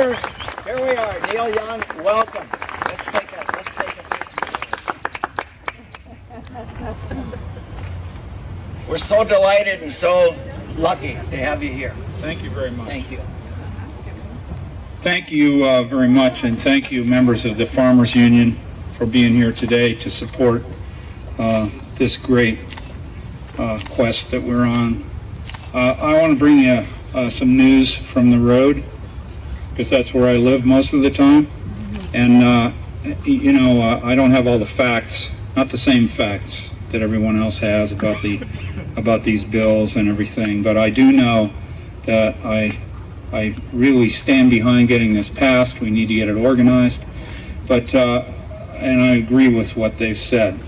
Here we are, Neil Young, welcome. Let's take a picture. We're so delighted and so lucky to have you here. Thank you very much. Thank you. Thank you very much, and thank you, members of the Farmers Union, for being here today to support this great quest that we're on. I want to bring you some news from the road, because that's where I live most of the time. And, I don't have all the facts, not the same facts that everyone else has about these bills and everything, but I do know that I really stand behind getting this passed. We need to get it organized, and I agree with what they said.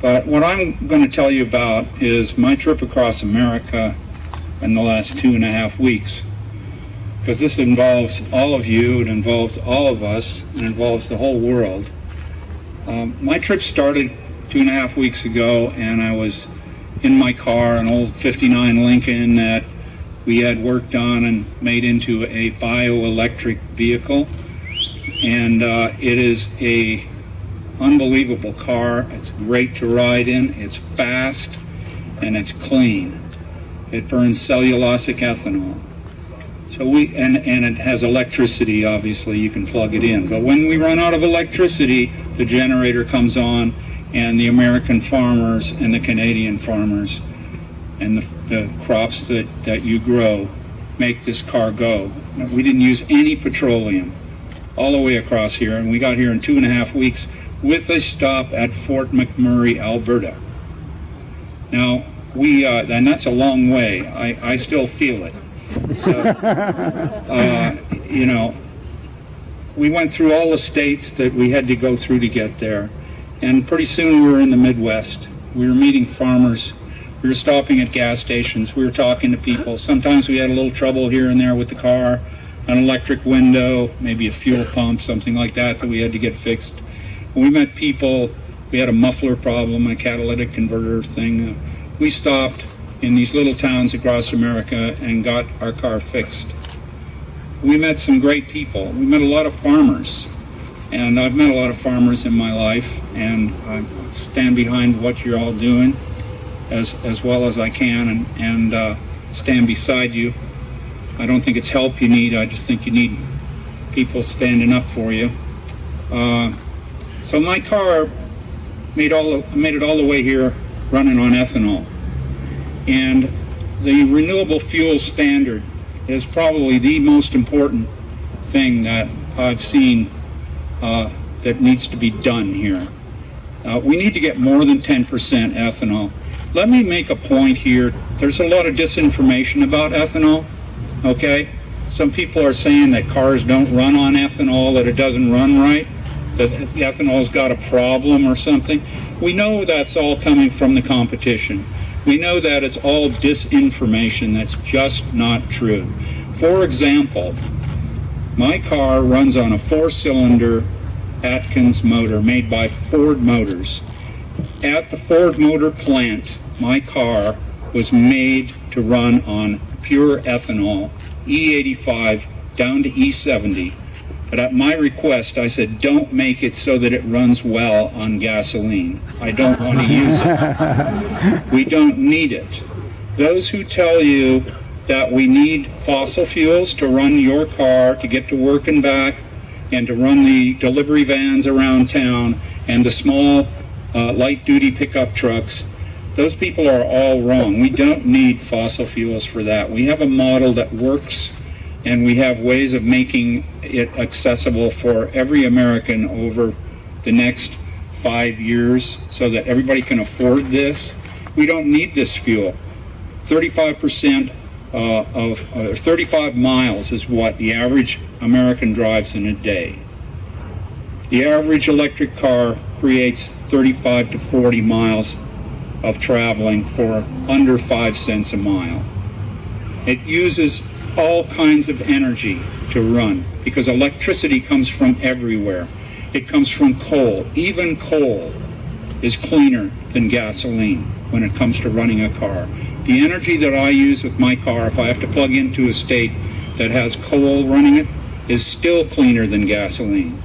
But what I'm going to tell you about is my trip across America in the last 2.5 weeks, because this involves all of you, it involves all of us, it involves the whole world. My trip started 2.5 weeks ago, and I was in my car, an old 59 Lincoln that we had worked on and made into a bioelectric vehicle. And it is a unbelievable car. It's great to ride in, it's fast, and it's clean. It burns cellulosic ethanol. So and it has electricity, obviously, you can plug it in. But when we run out of electricity, the generator comes on, and the American farmers and the Canadian farmers and the crops that you grow make this car go. We didn't use any petroleum all the way across here, and we got here in 2.5 weeks with a stop at Fort McMurray, Alberta. Now, and that's a long way. I still feel it. So, we went through all the states that we had to go through to get there, and pretty soon we were in the Midwest. We were meeting farmers. We were stopping at gas stations. We were talking to people. Sometimes we had a little trouble here and there with the car, an electric window, maybe a fuel pump, something like that we had to get fixed. When we met people, we had a muffler problem, a catalytic converter thing. We stopped in these little towns across America and got our car fixed. We met some great people. We met a lot of farmers. And I've met a lot of farmers in my life, and I stand behind what you're all doing as well as I can, and stand beside you. I don't think it's help you need, I just think you need people standing up for you. So my car made it all the way here running on ethanol. And the Renewable Fuel Standard is probably the most important thing that I've seen that needs to be done here. We need to get more than 10% ethanol. Let me make a point here. There's a lot of disinformation about ethanol, okay? Some people are saying that cars don't run on ethanol, that it doesn't run right, that ethanol's got a problem or something. We know that's all coming from the competition. We know that it's all disinformation. That's just not true. For example, my car runs on a 4-cylinder Atkins motor made by Ford Motors. At the Ford Motor plant, my car was made to run on pure ethanol, E85 down to E70. But at my request, I said, don't make it so that it runs well on gasoline. I don't want to use it. We don't need it. Those who tell you that we need fossil fuels to run your car, to get to work and back, and to run the delivery vans around town, and the small light-duty pickup trucks, those people are all wrong. We don't need fossil fuels for that. We have a model that works, and we have ways of making it accessible for every American over the next 5 years so that everybody can afford this. We don't need this fuel. 35% 35 miles is what the average American drives in a day. The average electric car creates 35 to 40 miles of traveling for under 5 cents a mile. It uses all kinds of energy to run because electricity comes from everywhere. It comes from coal. Even coal is cleaner than gasoline when it comes to running a car. The energy that I use with my car, if I have to plug into a state that has coal running it, is still cleaner than gasoline.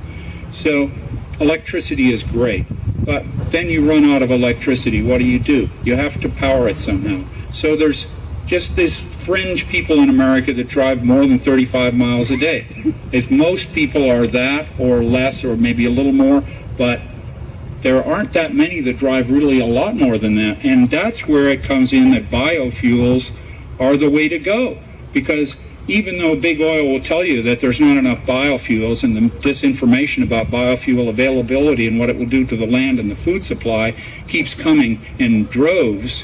So electricity is great, but then you run out of electricity. What do? You have to power it somehow. So there's just this fringe people in America that drive more than 35 miles a day. If most people are that or less or maybe a little more, but there aren't that many that drive really a lot more than that. And that's where it comes in that biofuels are the way to go. Because even though big oil will tell you that there's not enough biofuels, and the disinformation about biofuel availability and what it will do to the land and the food supply keeps coming in droves,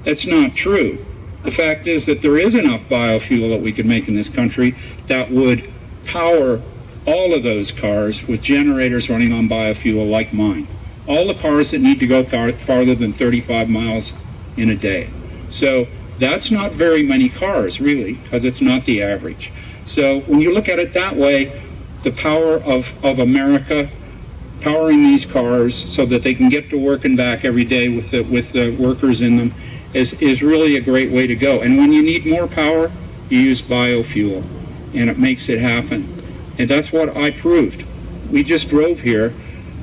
that's not true. The fact is that there is enough biofuel that we could make in this country that would power all of those cars with generators running on biofuel like mine. All the cars that need to go farther than 35 miles in a day. So that's not very many cars, really, because it's not the average. So when you look at it that way, the power of America powering these cars so that they can get to work and back every day with the workers in them is really a great way to go. And when you need more power, you use biofuel, and it makes it happen. And that's what I proved. We just drove here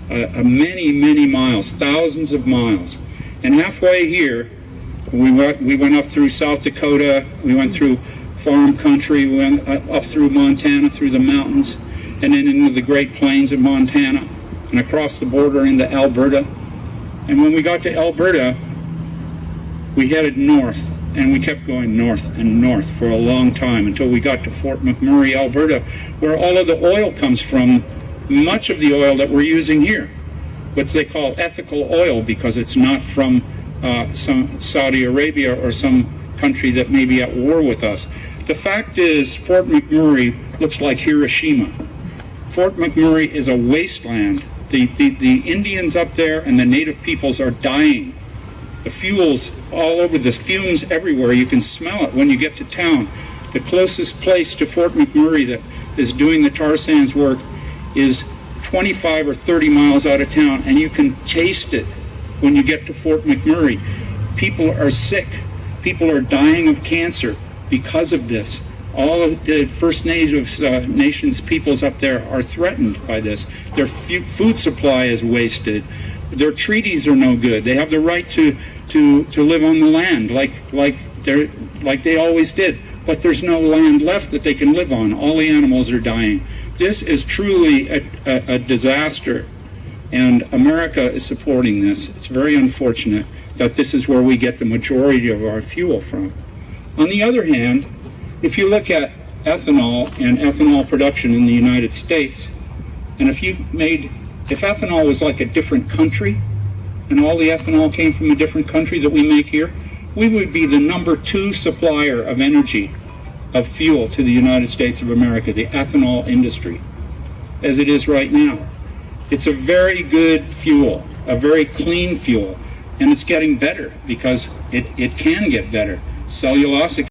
many miles, thousands of miles. And halfway here, we went up through South Dakota, we went through farm country, we went up through Montana, through the mountains, and then into the Great Plains of Montana, and across the border into Alberta. And when we got to Alberta, we headed north, and we kept going north and north for a long time until we got to Fort McMurray, Alberta, where all of the oil comes from, much of the oil that we're using here, which they call ethical oil because it's not from some Saudi Arabia or some country that may be at war with us. The fact is, Fort McMurray looks like Hiroshima. Fort McMurray is a wasteland. The Indians up there and the native peoples are dying. The fuels all over, the fumes everywhere. You can smell it when you get to town. The closest place to Fort McMurray that is doing the tar sands work is 25 or 30 miles out of town, and you can taste it when you get to Fort McMurray. People are sick. People are dying of cancer because of this. All of the First Nations peoples up there are threatened by this. Their food supply is wasted. Their treaties are no good. They have the right to live on the land like they always did. But there's no land left that they can live on. All the animals are dying. This is truly a disaster, and America is supporting this. It's very unfortunate that this is where we get the majority of our fuel from. On the other hand, if you look at ethanol and ethanol production in the United States, and if ethanol was like a different country, and all the ethanol came from a different country that we make here, we would be the #2 supplier of energy, of fuel to the United States of America, the ethanol industry, as it is right now. It's a very good fuel, a very clean fuel, and it's getting better because it can get better. Cellulosic